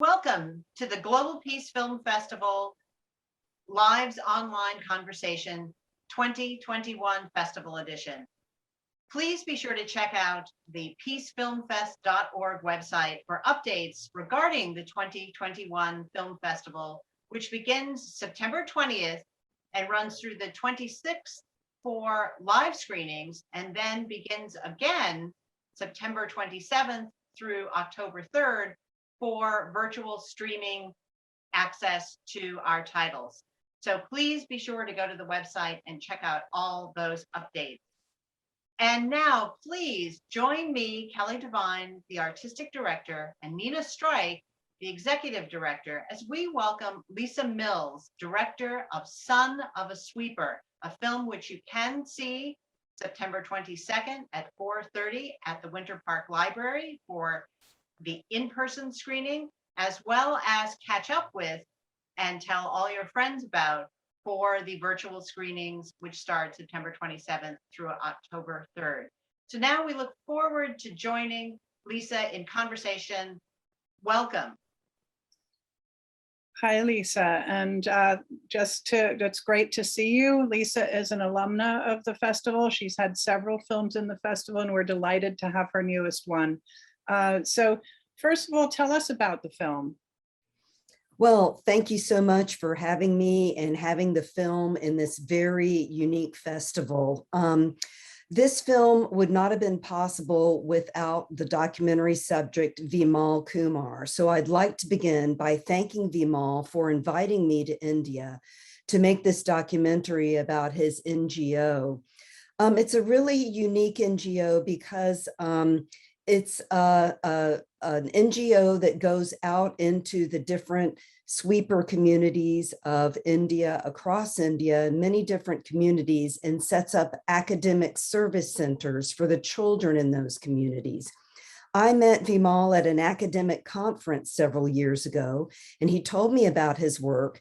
Welcome to the Global Peace Film Festival Lives Online Conversation 2021 Festival Edition. Please be sure to check out the peacefilmfest.org website for updates regarding the 2021 Film Festival, which begins September 20th and runs through the 26th for live screenings, and then begins again September 27th through October 3rd for virtual streaming access to our titles. So please be sure to go to the website and check out all those updates. And now please join me, Kelly Devine, the artistic director, and Nina Strike, the executive director, as we welcome Lisa Mills, director of Son of a Sweeper, a film which you can see September 22nd at 4:30 at the Winter Park Library for the in-person screening, as well as catch up with and tell all your friends about for the virtual screenings, which start September 27th through October 3rd. So now we look forward to joining Lisa in conversation. Welcome. Hi, Lisa, and it's great to see you. Lisa is an alumna of the festival. She's had several films in the festival, and we're delighted to have her newest one. So first of all, tell us about the film. Well, thank you so much for having me and having the film in this very unique festival. This film would not have been possible without the documentary subject Vimal Kumar. So I'd like to begin by thanking Vimal for inviting me to India to make this documentary about his NGO. It's a really unique NGO because it's an NGO that goes out into the different sweeper communities of India, across India, many different communities, and sets up academic service centers for the children in those communities. I met Vimal at an academic conference several years ago, and he told me about his work,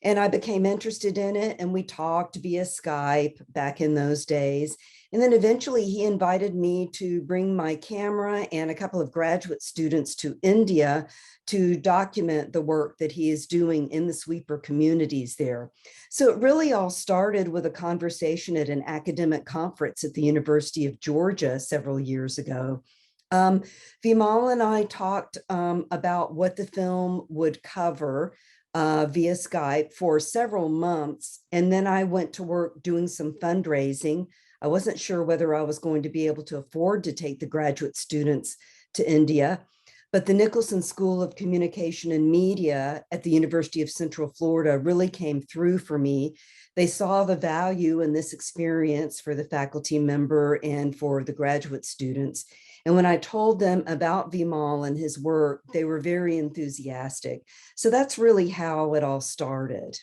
and I became interested in it, and we talked via Skype back in those days. And then eventually he invited me to bring my camera and a couple of graduate students to India to document the work that he is doing in the sweeper communities there. So it really all started with a conversation at an academic conference at the University of Georgia several years ago. Vimal and I talked about what the film would cover via Skype for several months. And then I went to work doing some fundraising. I wasn't sure whether I was going to be able to afford to take the graduate students to India, but the Nicholson School of Communication and Media at the University of Central Florida really came through for me. They saw the value in this experience for the faculty member and for the graduate students. And when I told them about Vimal and his work, they were very enthusiastic. So that's really how it all started.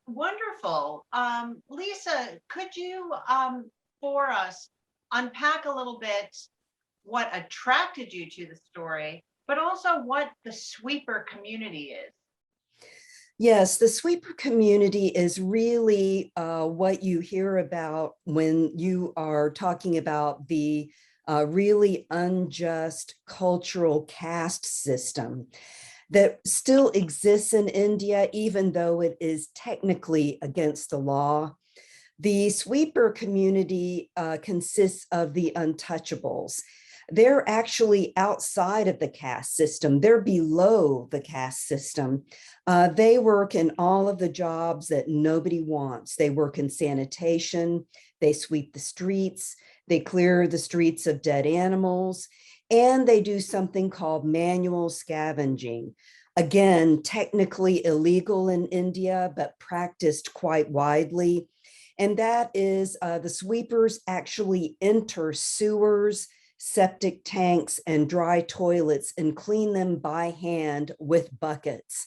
Wonderful. Lisa, could you, for us, unpack a little bit what attracted you to the story, but also what the sweeper community is? Yes, the sweeper community is really what you hear about when you are talking about the really unjust cultural caste system that still exists in India, even though it is technically against the law. The sweeper community consists of the untouchables. They're actually outside of the caste system. They're below the caste system. They work in all of the jobs that nobody wants. They work in sanitation, they sweep the streets, they clear the streets of dead animals, and they do something called manual scavenging. Again, technically illegal in India, but practiced quite widely. And that is the sweepers actually enter sewers, septic tanks, and dry toilets and clean them by hand with buckets.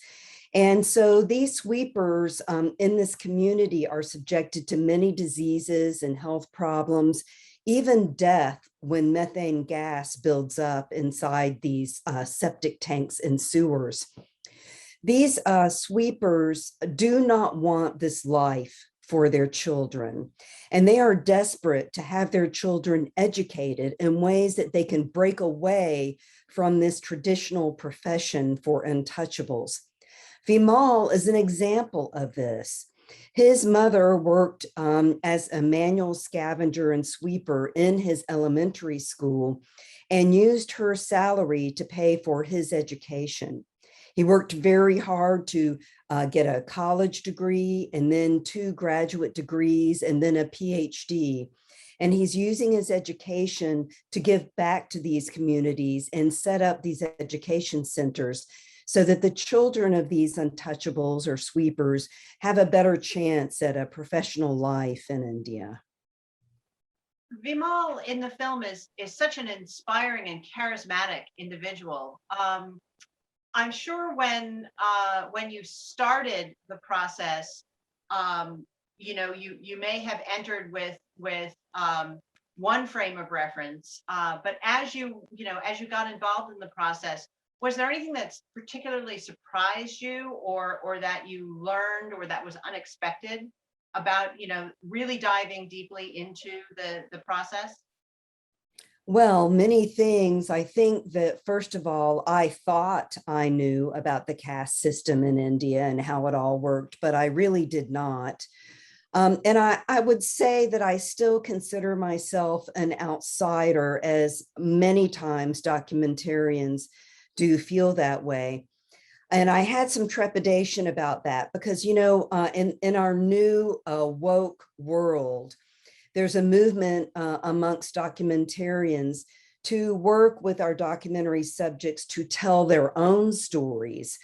And so these sweepers in this community are subjected to many diseases and health problems, even death when methane gas builds up inside these septic tanks and sewers. These sweepers do not want this life for their children. And they are desperate to have their children educated in ways that they can break away from this traditional profession for untouchables. Vimal is an example of this. His mother worked as a manual scavenger and sweeper in his elementary school and used her salary to pay for his education. He worked very hard to get a college degree and then 2 graduate degrees and then a PhD. And he's using his education to give back to these communities and set up these education centers so that the children of these untouchables or sweepers have a better chance at a professional life in India. Vimal in the film is such an inspiring and charismatic individual. I'm sure when you started the process, you may have entered with one frame of reference, but as you got involved in the process, was there anything that's particularly surprised you, or that you learned, or that was unexpected about really diving deeply into the process? Well, many things. I think that, first of all, I thought I knew about the caste system in India and how it all worked, but I really did not. And I would say that I still consider myself an outsider, as many times documentarians do feel that way. And I had some trepidation about that because, in our new woke world, there's a movement amongst documentarians to work with our documentary subjects to tell their own stories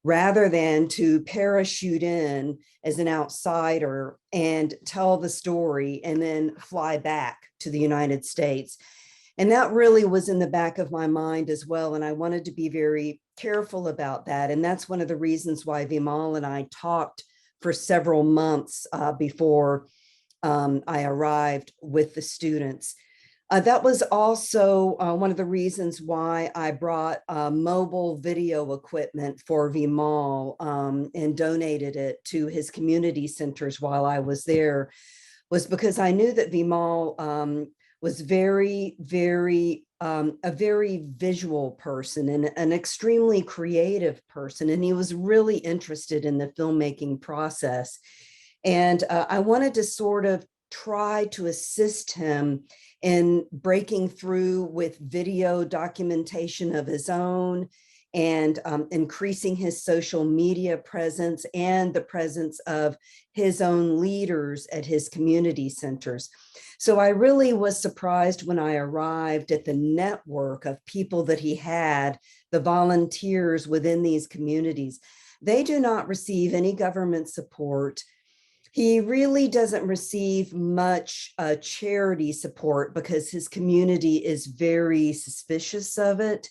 rather than to parachute in as an outsider and tell the story and then fly back to the United States. And that really was in the back of my mind as well. And I wanted to be very careful about that. And that's one of the reasons why Vimal and I talked for several months before I arrived with the students. That was also one of the reasons why I brought mobile video equipment for Vimal and donated it to his community centers while I was there, was because I knew that Vimal was a very visual person and an extremely creative person. And he was really interested in the filmmaking process. And I wanted to sort of try to assist him in breaking through with video documentation of his own and increasing his social media presence and the presence of his own leaders at his community centers. So I really was surprised when I arrived at the network of people that he had, the volunteers within these communities. They do not receive any government support. He really doesn't receive much charity support because his community is very suspicious of it.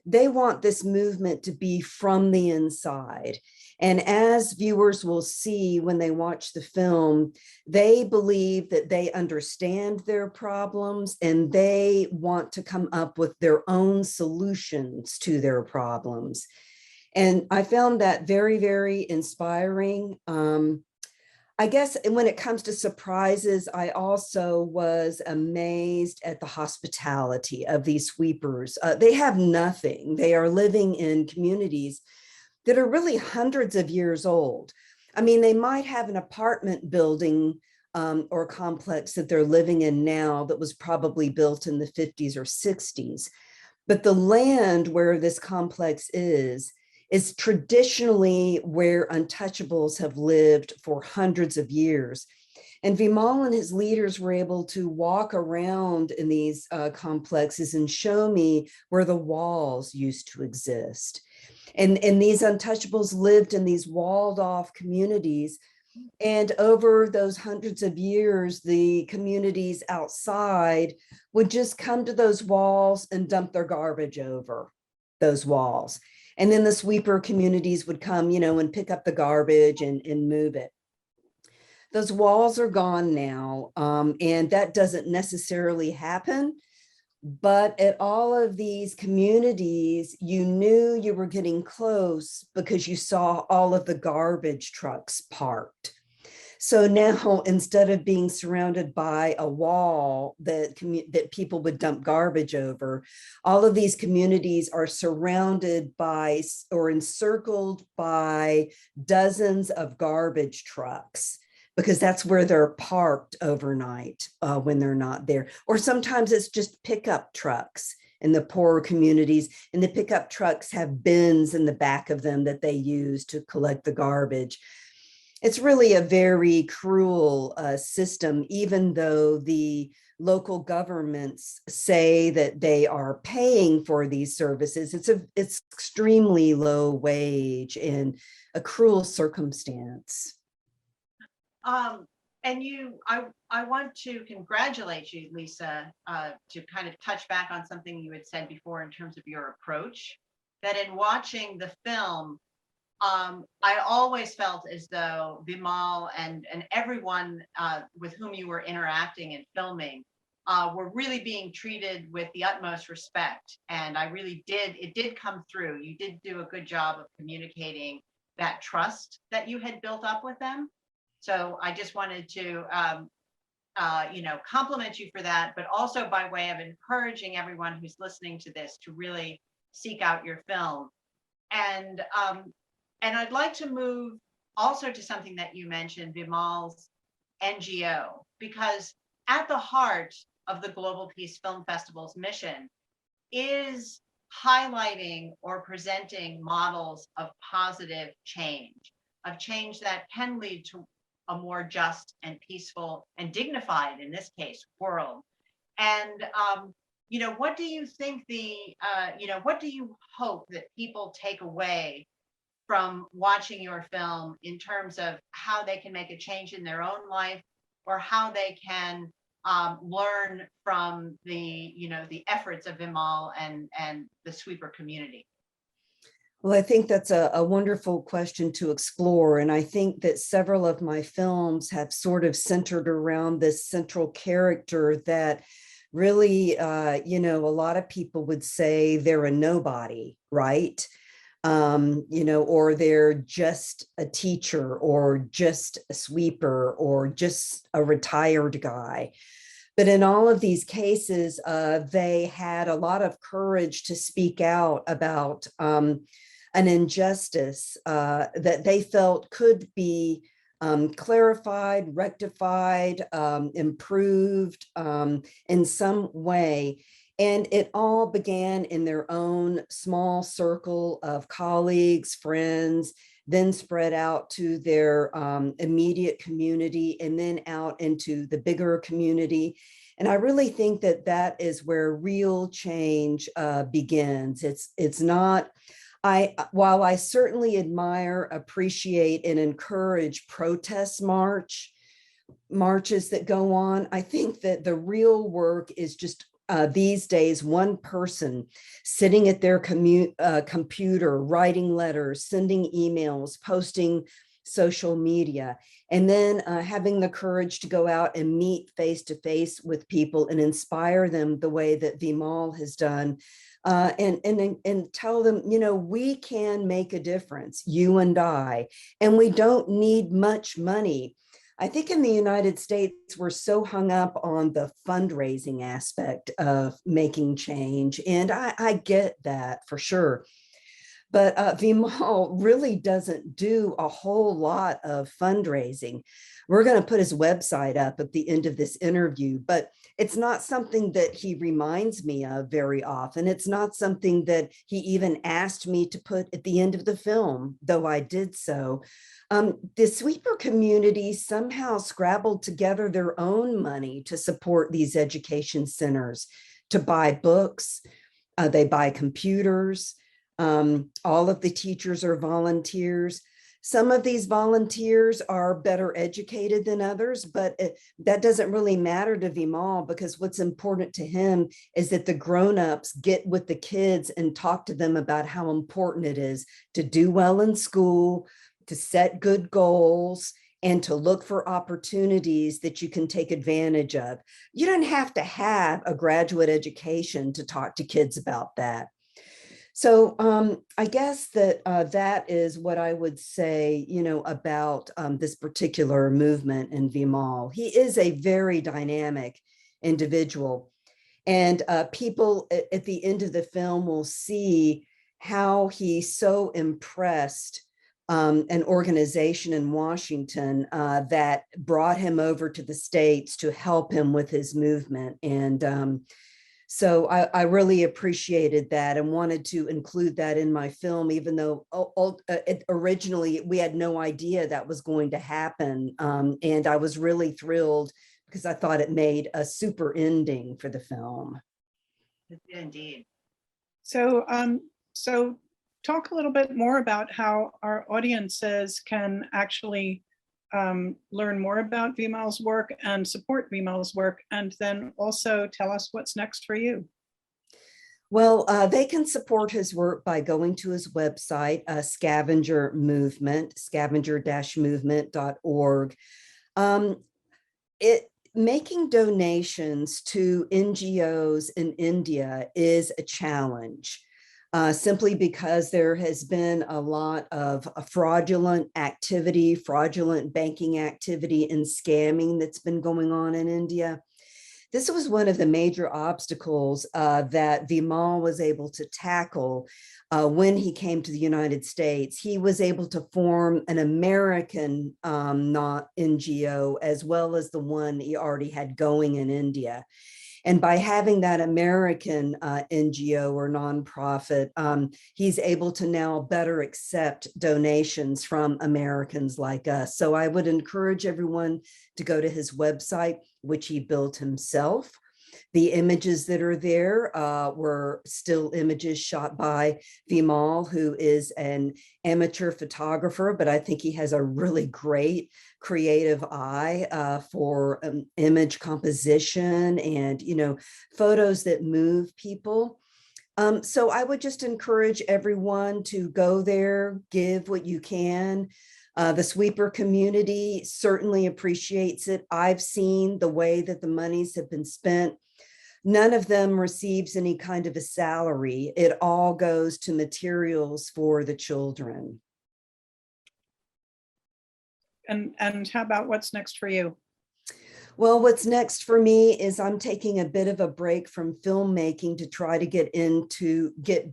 They want this movement to be from the inside. And as viewers will see when they watch the film, they believe that they understand their problems and they want to come up with their own solutions to their problems. And I found that very, very inspiring. I guess when it comes to surprises, I also was amazed at the hospitality of these sweepers. They have nothing. They are living in communities that are really hundreds of years old. I mean, they might have an apartment building or complex that they're living in now that was probably built in the 50s or 60s. But the land where this complex is traditionally where untouchables have lived for hundreds of years. And Vimal and his leaders were able to walk around in these complexes and show me where the walls used to exist. And these untouchables lived in these walled off communities. And over those hundreds of years, the communities outside would just come to those walls and dump their garbage over those walls. And then the sweeper communities would come, and pick up the garbage and move it. Those walls are gone now, and that doesn't necessarily happen. But at all of these communities, you knew you were getting close because you saw all of the garbage trucks parked. So now, instead of being surrounded by a wall that people would dump garbage over, all of these communities are surrounded by or encircled by dozens of garbage trucks, because that's where they're parked overnight when they're not there. Or sometimes it's just pickup trucks in the poorer communities, and the pickup trucks have bins in the back of them that they use to collect the garbage. It's really a very cruel system, even though the local governments say that they are paying for these services. It's extremely low wage and a cruel circumstance. And I want to congratulate you, Lisa, to kind of touch back on something you had said before in terms of your approach, that in watching the film, I always felt as though Vimal and everyone with whom you were interacting and filming were really being treated with the utmost respect. And it did come through. You did do a good job of communicating that trust that you had built up with them. So I just wanted to, compliment you for that, but also by way of encouraging everyone who's listening to this to really seek out your film. And I'd like to move also to something that you mentioned, Vimal's NGO, because at the heart of the Global Peace Film Festival's mission is highlighting or presenting models of positive change, of change that can lead to a more just and peaceful and dignified, in this case, world. And what do you think what do you hope that people take away from watching your film in terms of how they can make a change in their own life, or how they can learn from the efforts of Vimal and the sweeper community? Well, I think that's a wonderful question to explore. And I think that several of my films have sort of centered around this central character that really, a lot of people would say they're a nobody, right? Or they're just a teacher, or just a sweeper, or just a retired guy. But in all of these cases, they had a lot of courage to speak out about an injustice that they felt could be clarified, rectified, improved in some way. And it all began in their own small circle of colleagues, friends, then spread out to their immediate community, and then out into the bigger community. And I really think that that is where real change begins. It's not, while I certainly admire, appreciate, and encourage protest marches that go on, I think that the real work is just these days, one person sitting at their computer, writing letters, sending emails, posting social media, and then having the courage to go out and meet face to face with people and inspire them the way that Vimal has done. And tell them, we can make a difference, you and I, and we don't need much money. I think in the United States, we're so hung up on the fundraising aspect of making change. And I get that for sure. But Vimal really doesn't do a whole lot of fundraising. We're going to put his website up at the end of this interview, but it's not something that he reminds me of very often. It's not something that he even asked me to put at the end of the film, though I did so. The sweeper community somehow scrabbled together their own money to support these education centers, to buy books, they buy computers. All of the teachers are volunteers. Some of these volunteers are better educated than others, but that doesn't really matter to Vimal, because what's important to him is that the grown-ups get with the kids and talk to them about how important it is to do well in school, to set good goals, and to look for opportunities that you can take advantage of. You don't have to have a graduate education to talk to kids about that. So I guess that that is what I would say, about this particular movement in Vimal. He is a very dynamic individual. And people at the end of the film will see how he so impressed an organization in Washington that brought him over to the States to help him with his movement. And so I really appreciated that and wanted to include that in my film, even though originally we had no idea that was going to happen. And I was really thrilled because I thought it made a super ending for the film. Indeed. So, so talk a little bit more about how our audiences can actually learn more about Vimal's work and support Vimal's work, and then also tell us what's next for you. Well, they can support his work by going to his website, Scavenger Movement, scavenger-movement.org. Making donations to NGOs in India is a challenge. Simply because there has been a lot of fraudulent activity, fraudulent banking activity and scamming that's been going on in India. This was one of the major obstacles that Vimal was able to tackle when he came to the United States. He was able to form an American not NGO, as well as the one he already had going in India. And by having that American NGO or nonprofit, he's able to now better accept donations from Americans like us. So I would encourage everyone to go to his website, which he built himself. The images that are there were still images shot by Vimal, who is an amateur photographer, but I think he has a really great creative eye for image composition and, photos that move people. So I would just encourage everyone to go there, give what you can. The sweeper community certainly appreciates it. I've seen the way that the monies have been spent. None of them receives any kind of a salary. It all goes to materials for the children. And how about what's next for you? Well, what's next for me is I'm taking a bit of a break from filmmaking to try to get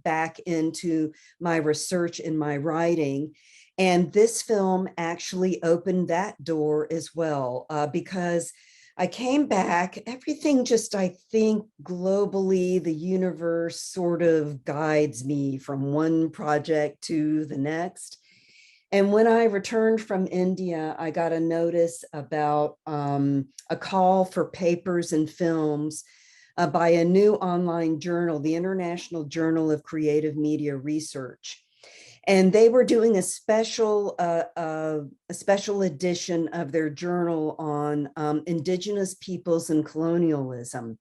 back into my research and my writing. And this film actually opened that door as well, because I came back, everything just, I think globally, the universe sort of guides me from one project to the next. And when I returned from India, I got a notice about a call for papers and films by a new online journal, the International Journal of Creative Media Research. And they were doing a special edition of their journal on Indigenous peoples and colonialism.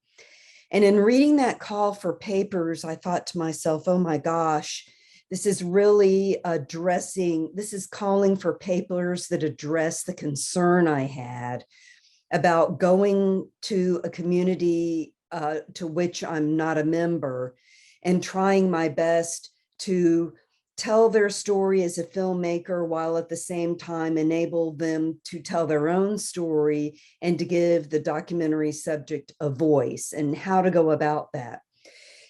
And in reading that call for papers, I thought to myself, oh my gosh, this is really this is calling for papers that address the concern I had about going to a community to which I'm not a member and trying my best to tell their story as a filmmaker while at the same time enable them to tell their own story and to give the documentary subject a voice and how to go about that.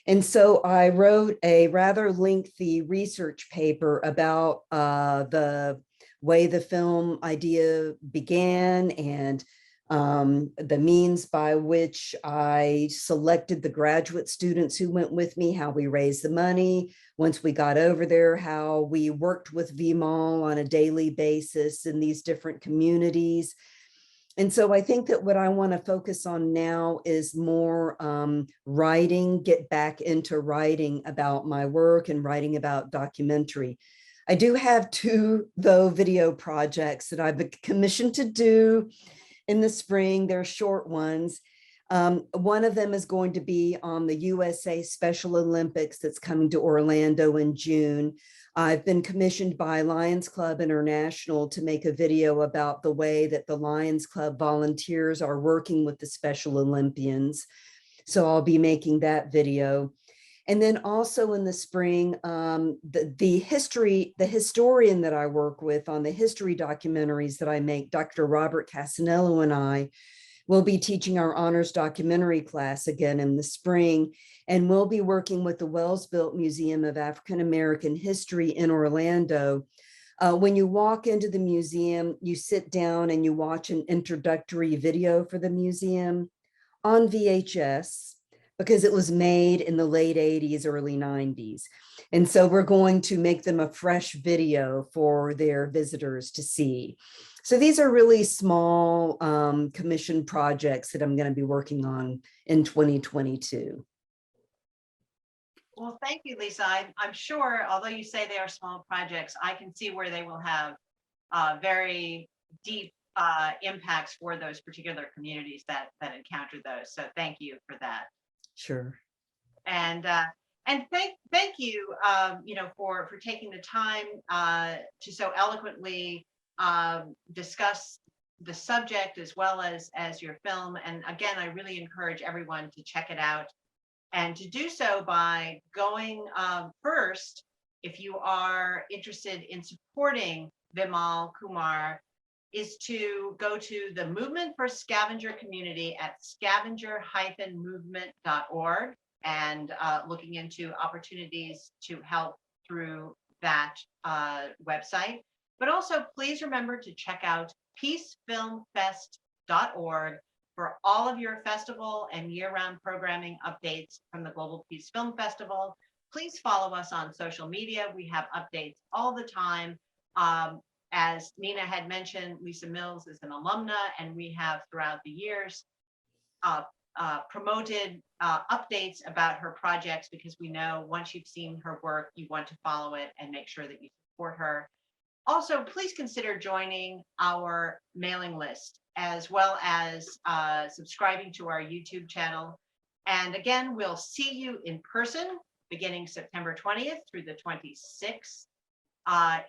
And so I wrote a rather lengthy research paper about the way the film idea began and the means by which I selected the graduate students who went with me, how we raised the money. Once we got over there, how we worked with Vimal on a daily basis in these different communities. And so I think that what I want to focus on now is more writing, get back into writing about my work and writing about documentary. I do have two, though, video projects that I've been commissioned to do in the spring. They're short ones. One of them is going to be on the USA Special Olympics that's coming to Orlando in June. I've been commissioned by Lions Club International to make a video about the way that the Lions Club volunteers are working with the Special Olympians. So I'll be making that video. And then also in the spring, the historian that I work with on the history documentaries that I make, Dr. Robert Casanello and I, will be teaching our honors documentary class again in the spring. And we'll be working with the Wells-Built Museum of African American History in Orlando. When you walk into the museum, you sit down and you watch an introductory video for the museum on VHS, because it was made in the late 80s, early 90s. And so we're going to make them a fresh video for their visitors to see. So these are really small commission projects that I'm going to be working on in 2022. Well, thank you, Lisa. I'm sure, although you say they are small projects, I can see where they will have very deep impacts for those particular communities that encounter those. So thank you for that. Sure. And thank you, you know, for taking the time to so eloquently discuss the subject as well as your film. And again, I really encourage everyone to check it out, and to do so by going first, if you are interested in supporting Vimal Kumar, is to go to the Movement for Scavenger Community at scavenger-movement.org and looking into opportunities to help through that website. But also please remember to check out peacefilmfest.org for all of your festival and year-round programming updates from the Global Peace Film Festival. Please follow us on social media. We have updates all the time. As Nina had mentioned, Lisa Mills is an alumna, and we have throughout the years promoted updates about her projects, because we know once you've seen her work, you want to follow it and make sure that you support her. Also, please consider joining our mailing list, as well as subscribing to our YouTube channel. And again, we'll see you in person beginning September 20th through the 26th.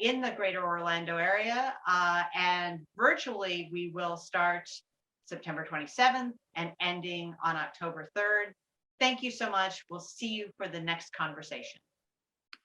In the greater Orlando area, and virtually we will start September 27th and ending on October 3rd. Thank you so much. We'll see you for the next conversation.